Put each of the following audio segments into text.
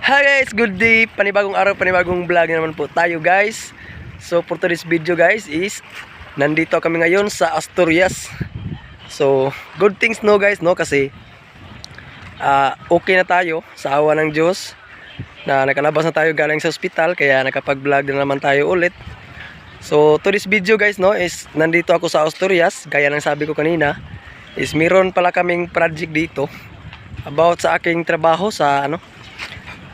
Hi guys, good day. Panibagong araw, panibagong vlog naman po tayo guys. So for today's video guys is nandito kami ngayon sa Asturias. So good things no guys no, kasi okay na tayo sa awa ng Diyos na nakalabas na tayo galing sa ospital, kaya nakapag-vlog na naman tayo ulit. So today's video guys no is nandito ako sa Asturias, gaya ng sabi ko kanina, is meron pala kaming project dito about sa aking trabaho sa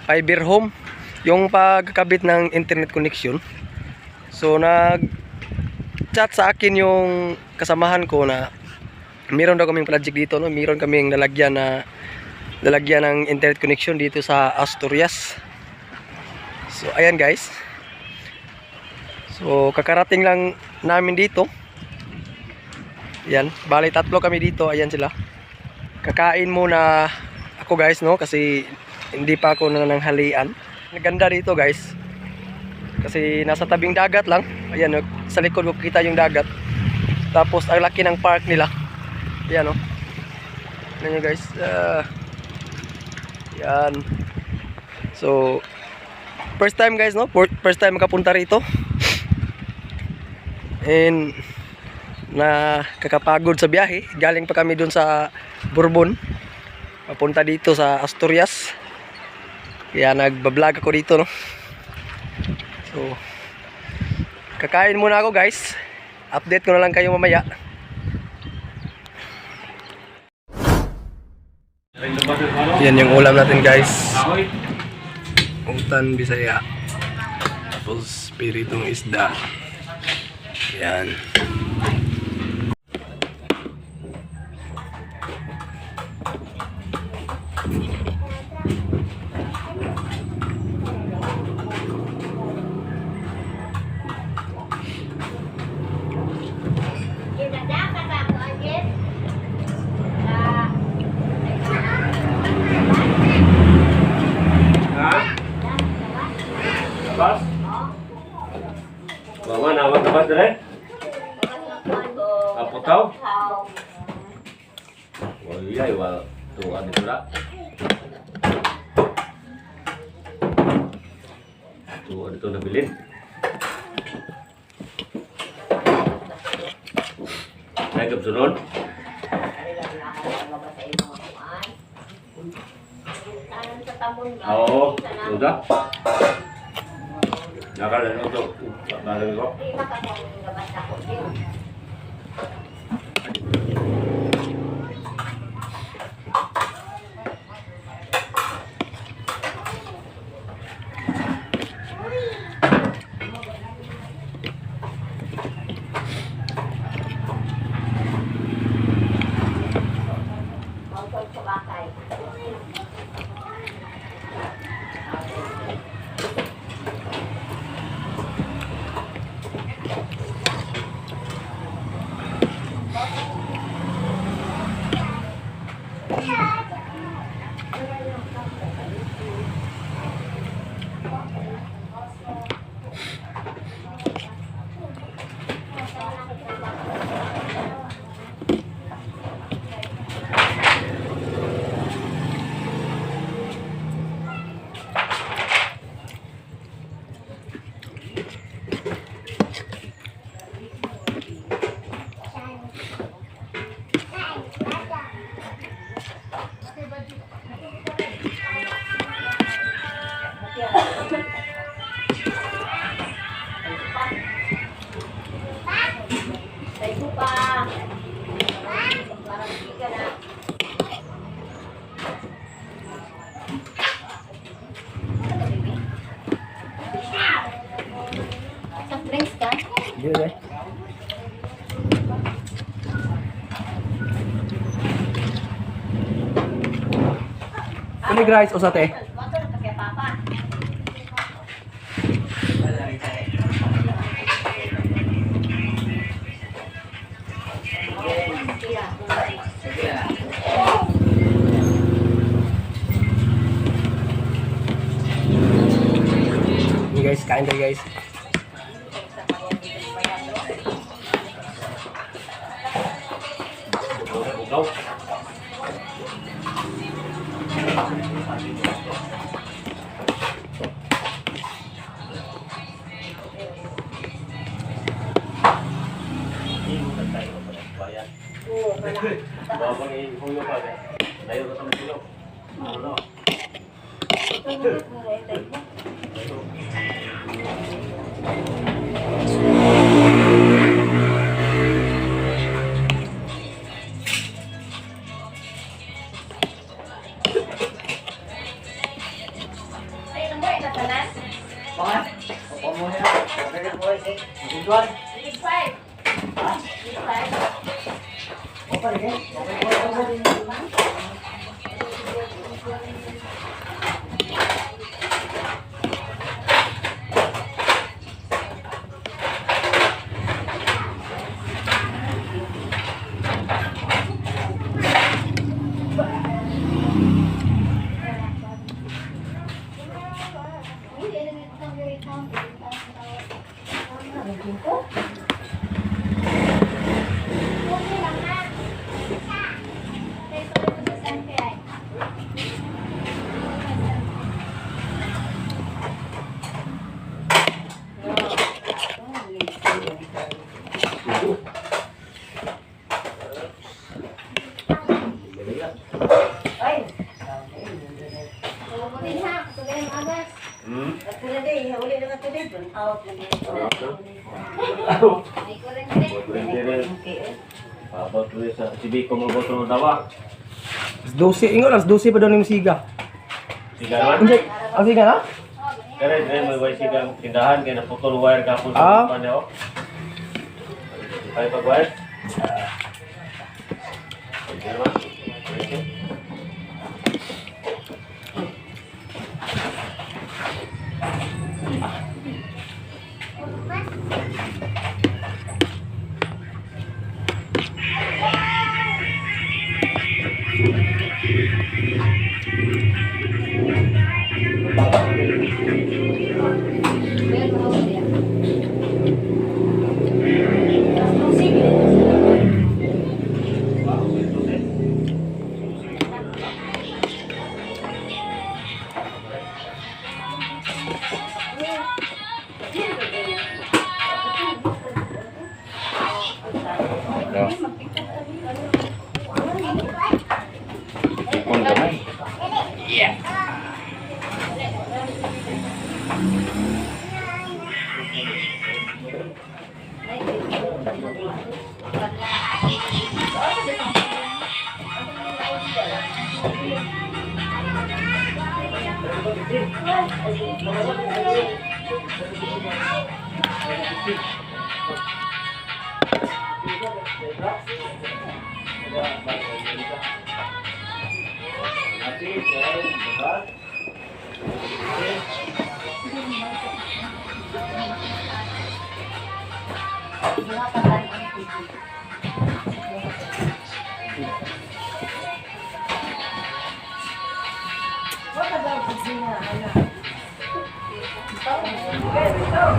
fiber home, yung pagkakabit ng internet connection. So nag-chat sa akin yung kasamahan ko na meron daw kaming project dito no, meron kaming lalagyan ng internet connection dito sa Asturias. So ayan guys. So kakarating lang namin dito. Yan, bali tatlo kami dito, ayan sila. Kakain muna ako guys no, kasi hindi pa ako nananghalian. Ganda dito guys, kasi nasa tabing dagat lang. Ayan, sa likod ko kita yung dagat. Tapos ang laki ng park nila. Ayan o. Ayan nyo guys. Ayan. So first time guys no, first time makapunta rito. And kakapagod sa biyahe. Galing pa kami dun sa Bourbon papunta dito sa Asturias. Kaya nagbablog ako dito no. So kakain muna ako guys. Update ko na lang kayo mamaya. Yan yung ulam natin guys. Utan Bisaya. Tapos piritong isda. Yan. Mama, nama tempat deh? Apa tahu? Oh iya, iwal tuh ada surat. Tuh ada tuh nabilin. Naik ke sunun. Oh, sudah. Nakalan untuk barang kok. Ini guys, o sate. Ini guys, kain deh guys. Apa tulis sa si Biko mo boto dawa? 12, ingat alas 12 pa daw ni Musiga. Sigaran. Ang siga na? Kaya dire may way sigang tindahan kaya naputol wire kapon Ah. sa panyo. Ay pag wire.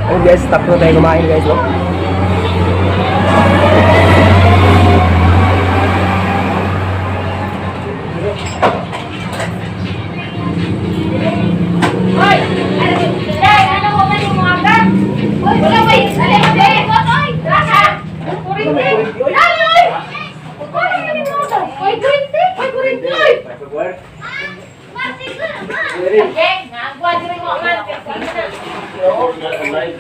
Oh guys, stop na tayo kumain guys, no? Live,